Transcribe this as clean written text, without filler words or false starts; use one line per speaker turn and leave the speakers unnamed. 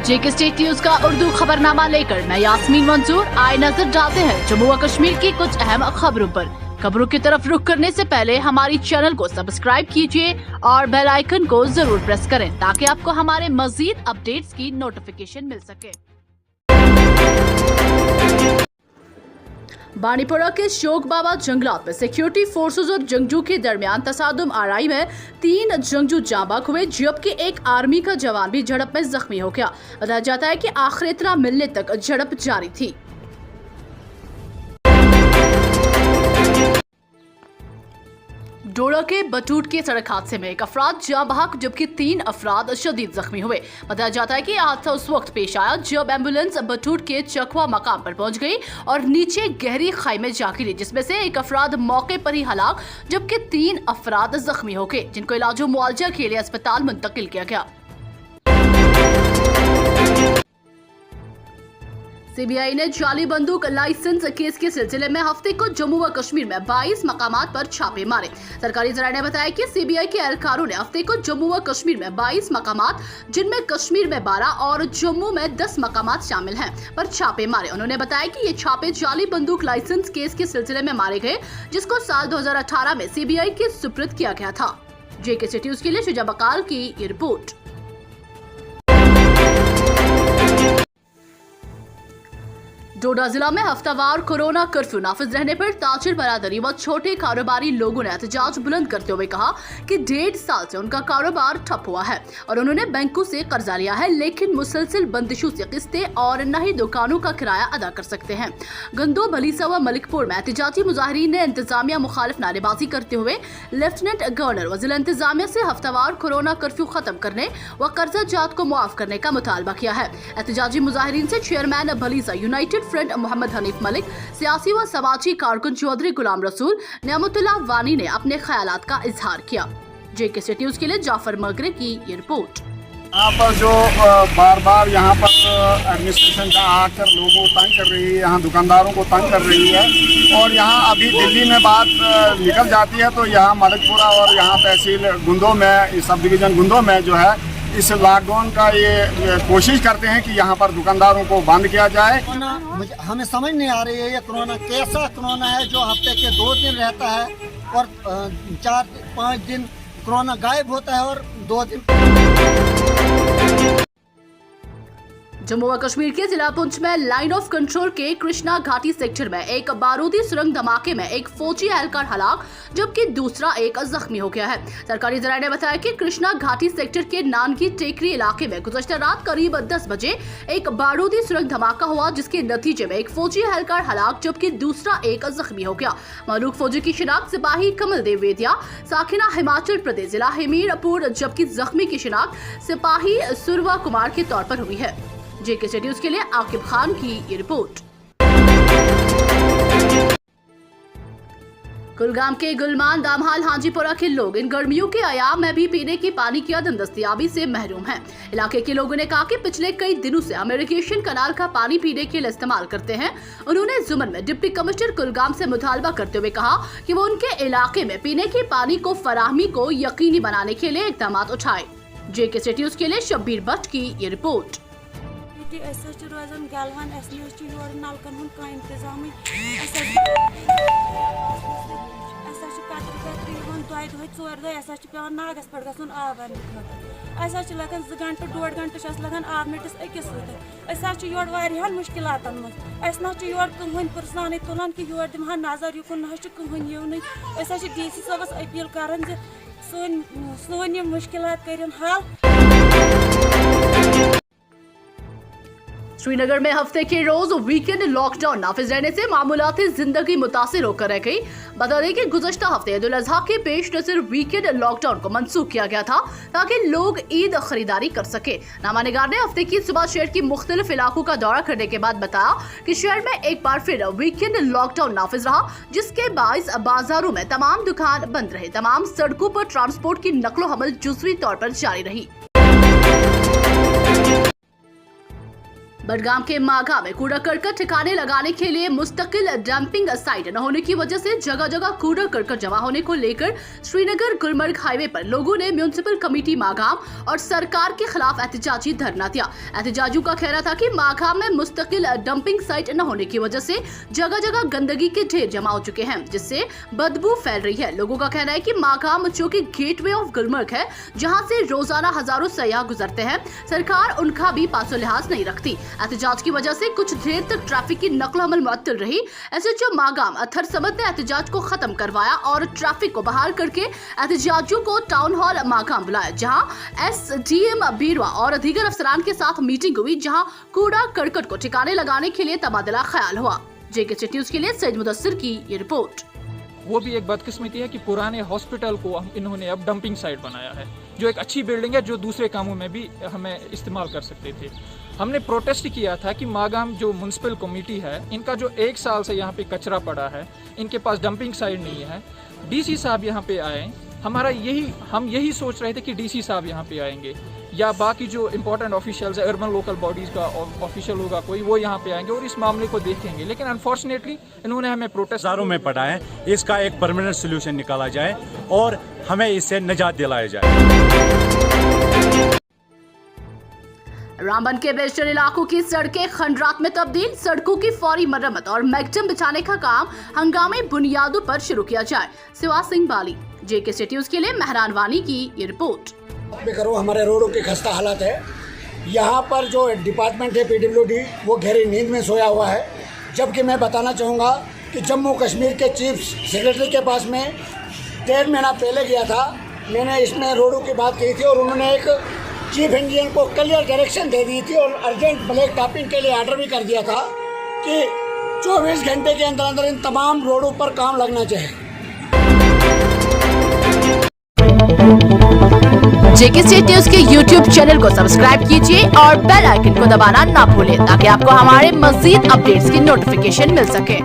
जेके state news का उर्दू खबरनामा लेकर मैं यास्मीन मंजूर आए नजर डालते हैं जम्मू व कश्मीर की कुछ अहम खबरों पर। खबरों की तरफ रुख करने से पहले हमारी चैनल को सब्सक्राइब कीजिए और बेल आइकन को जरूर प्रेस करें ताकि आपको हमारे मजीद अपडेट्स की नोटिफिकेशन मिल सके। बानीपुरा के शोक बाबा जंगलात में सिक्योरिटी फोर्सेस और जंगजू के दरमियान तसादुम आराई में 3 जंगजू जांबाक हुए, जबकि एक आर्मी का जवान भी झड़प में जख्मी हो गया। बताया जाता है कि आखिर इतना मिलने तक झड़प जारी थी। डोडा के बटूट के सड़क हादसे में एक अफराद जाँ बहक जबकि 3 अफराद शदीद जख्मी हुए। बताया जाता है कि हादसा उस वक्त पेश आया जब एम्बुलेंस बटूट के चकवा मकाम पर पहुंच गई और नीचे गहरी खाई में जा गिरी, जिसमें से एक अफराद मौके पर ही हलाक जबकि 3 अफराद जख्मी हो गए, जिनको इलाज मुआवजा के लिए अस्पताल मुंतकिल किया गया। सीबीआई ने जाली बंदूक लाइसेंस केस के सिलसिले में हफ्ते को जम्मू व कश्मीर में 22 मकामात पर छापे मारे। सरकारी जराये ने बताया कि सीबीआई के एहलकारों ने हफ्ते को जम्मू व कश्मीर में 22 मकामात, जिनमें कश्मीर में 12 और जम्मू में 10 मकामात शामिल हैं, पर छापे मारे। उन्होंने बताया कि ये छापे जाली बंदूक लाइसेंस केस के सिलसिले में मारे गए, जिसको साल 2018 में सीबीआई के सुपुर्द किया गया था। जेके स्टेट न्यूज के लिए शुजा बकाल की ये रिपोर्ट। डोडा जिला में हफ्तावार कोरोना कर्फ्यू नाफिज रहने पर ताजिर बरादरी व छोटे कारोबारी लोगों ने एहतजाज बुलंद करते हुए कहा कि 1.5 साल से उनका कारोबार ठप हुआ है और उन्होंने बैंकों से कर्जा लिया है, लेकिन मुसलसल बंदिशों से किस्तें और न ही दुकानों का किराया अदा कर सकते हैं। गंदो भलीसा व मलिकपुर में एहतजाजी मुजाहिरीन ने इंतजामिया मुखालिफ नारेबाजी करते हुए लेफ्टिनेंट गवर्नर व जिला इंतजामिया से हफ्तावार कोरोना कर्फ्यू खत्म करने व कर्जा जात को मुआफ करने का मुतालबा किया है। एहतजाजी मुजाहिरीन से चेयरमैन भलीसा यूनाइटेड फ्रंट मोहम्मद हनीफ मलिक, सियासी व समाजी कारकुन चौधरी गुलाम रसूल, नियामतुल्लाह वानी ने अपने ख्यालात का इजहार किया। जेके स्टेट न्यूज के लिए जाफर मगरे की ये रिपोर्ट।
यहाँ पर जो बार बार यहाँ पर एडमिनिस्ट्रेशन का आकर लोगों को तंग कर रही है, यहाँ दुकानदारों को तंग कर रही है, और यहाँ अभी दिल्ली में बात निकल जाती है तो यहाँ मलिकपुरा और यहाँ तहसील गुंदो में, सब डिवीज़न गुंदो में जो है इस लॉकडाउन का ये कोशिश करते हैं कि यहाँ पर दुकानदारों को बंद किया जाए।
हमें समझ नहीं आ रही है ये कोरोना कैसा कोरोना है जो हफ्ते के 2 दिन रहता है और 4-5 दिन कोरोना गायब होता है और 2 दिन।
जम्मू व कश्मीर के जिला पुंछ में लाइन ऑफ कंट्रोल के कृष्णा घाटी सेक्टर में एक बारूदी सुरंग धमाके में एक फौजी एहलकार हलाक जबकि दूसरा एक जख्मी हो गया है। सरकारी जराये ने बताया कि कृष्णा घाटी सेक्टर के नानगी टेकरी इलाके में गुज़श्ता रात करीब 10 बजे एक बारूदी सुरंग धमाका हुआ, जिसके नतीजे में एक फौजी एहलकार हलाक जबकि दूसरा एक जख्मी हो गया। मालूक फौजी की शिनाख्त सिपाही कमल देव वेदिया, साकिना हिमाचल प्रदेश, जिला हमीरपुर, जबकि जख्मी की शिनाख्त सिपाही सुरवा कुमार के तौर पर हुई है। जेके स्टेट न्यूज के लिए आकिब खान की ये रिपोर्ट। कुलगाम के गुलमान, दामहाल, हाजीपुरा के लोग इन गर्मियों के अयाम में भी पीने की पानी की अदम दस्तयाबी से महरूम हैं। इलाके के लोगों ने कहा कि पिछले कई दिनों से हम इरिगेशन कनाल का पानी पीने के लिए इस्तेमाल करते हैं। उन्होंने जुमन में डिप्टी कमिश्नर कुलगाम से मुतालबा करते हुए कहा कि वो उनके इलाके में पीने के पानी को फराहमी को यकीनी बनाने के लिए इकदाम उठाए। जेके स्टेट न्यूज के लिए शब्बीर भट्ट की ये रिपोर्ट।
रोजान गलवान नलकन हूं कह इंतजाम कतर 4 दह पे नागस पे गन आब अन लगन 2 घंटे 1.5 घंटे लगन आब मिटस अकिस योर वारियान मुश्किलातन मज ना योर कहन पुरसान तुलान कि योर दिमहा नजर युकुन ना कहन युन डीसी साहबस अपील करान सोन मुश्किलात करिन हल।
श्रीनगर में हफ्ते के रोज वीकेंड लॉकडाउन नाफिज रहने से मामूलाती जिंदगी मुतासिर होकर रह गई। बता दें कि गुज़श्ता हफ्ते ईद उल अज़हा के पेश नज़र वीकेंड लॉकडाउन को मंसूख किया गया था ताकि लोग ईद खरीदारी कर सके। नामा निगार ने हफ्ते की सुबह शहर की मुख्तलिफ इलाकों का दौरा करने के बाद बताया कि शहर में एक बार फिर वीकेंड लॉकडाउन नाफिज रहा, जिसके बाइस बाजारों में तमाम दुकान बंद रहे। तमाम सड़कों पर ट्रांसपोर्ट की नकलो हमल जुज़वी तौर पर जारी रही। बडगाम के माघा में कूड़ा करकट ठिकाने लगाने के लिए मुस्तकिल डंपिंग साइट न होने की वजह से जगह जगह कूड़ा करकट जमा होने को लेकर श्रीनगर गुलमर्ग हाईवे पर लोगों ने म्युनिसिपल कमेटी माघाम और सरकार के खिलाफ एहतजाजी धरना दिया। एहतजाजियों का कहना था कि माघाम में मुस्तकिल डंपिंग साइट न होने की वजह से जगह जगह गंदगी के ढेर जमा हो चुके हैं, जिससे बदबू फैल रही है। लोगों का कहना है कि माघाम जो कि गेटवे ऑफ गुलमर्ग है, जहां से रोजाना हजारों सयाह गुजरते हैं, सरकार उनका भी पासो लिहाज नहीं रखती। एहतजाज की वजह से कुछ देर तक ट्रैफिक की नकल अमल मुअत्तल रही। एसएचओ माघाम अत्थर समद ने एहतजाज को खत्म करवाया और ट्रैफिक को बहाल करके एहतजाजियों को टाउन हॉल माघाम बुलाया, जहां एसडीएम बीरवा और दीगर अफसरान के साथ मीटिंग हुई, जहां कूड़ा करकट को ठिकाने लगाने के लिए तबादला ख्याल हुआ। जेके न्यूज के लिए सैयद मुदस्सिर की ये रिपोर्ट।
वो भी एक बदकिस्मती है कि पुराने हॉस्पिटल को इन्होंने अब डंपिंग साइट बनाया है, जो एक अच्छी बिल्डिंग है, जो दूसरे कामों में भी हमें इस्तेमाल कर सकते थे। हमने प्रोटेस्ट किया था कि माघाम जो म्युनिसिपल कमेटी है, इनका जो 1 साल से यहाँ पे कचरा पड़ा है, इनके पास डंपिंग साइट नहीं है। डीसी साहब यहाँ पे आए, हम यही सोच रहे थे कि डीसी साहब यहाँ पे आएंगे या बाकी जो इम्पोर्टेंट ऑफिशियल्स है, अर्बन लोकल बॉडीज़ का ऑफिशियल होगा कोई, वो यहाँ पे आएंगे और इस मामले को देखेंगे। लेकिन अनफॉर्चुनेटली इन्होंने हमें प्रोटेस्ट
में पड़ा है, इसका एक परमानेंट सोल्यूशन निकाला जाए और हमें इससे निजात दिलाया जाए।
रामबन के बेशतर इलाकों की सड़कें खंडरात में तब्दील, सड़कों की फौरी मरम्मत और मैगडम बिछाने का काम हंगामी बुनियादों पर शुरू किया जाए। शिवा सिंह बाली, जेके न्यूज के लिए मेहरान वानी की ये रिपोर्ट।
करो, हमारे रोडों की खस्ता हालत है। यहाँ पर जो डिपार्टमेंट है PWD, वो गहरी नींद में सोया हुआ है। जबकि मैं बताना चाहूँगा कि जम्मू कश्मीर के चीफ सेक्रेटरी के पास में 1.5 महीना पहले गया था, मैंने इसमें रोडों की बात की थी और उन्होंने एक चीफ इंजीनियर को क्लियर डायरेक्शन दे दी थी और अर्जेंट ब्लैक टॉपिंग के लिए ऑर्डर भी कर दिया था कि 24 घंटे के अंदर अंदर इन तमाम रोडों पर काम लगना चाहिए।
जेके न्यूज के YouTube चैनल को सब्सक्राइब कीजिए और बेल आइकन को दबाना ना भूलें, ताकि आपको हमारे मज़ीद अपडेट्स की नोटिफिकेशन मिल सके।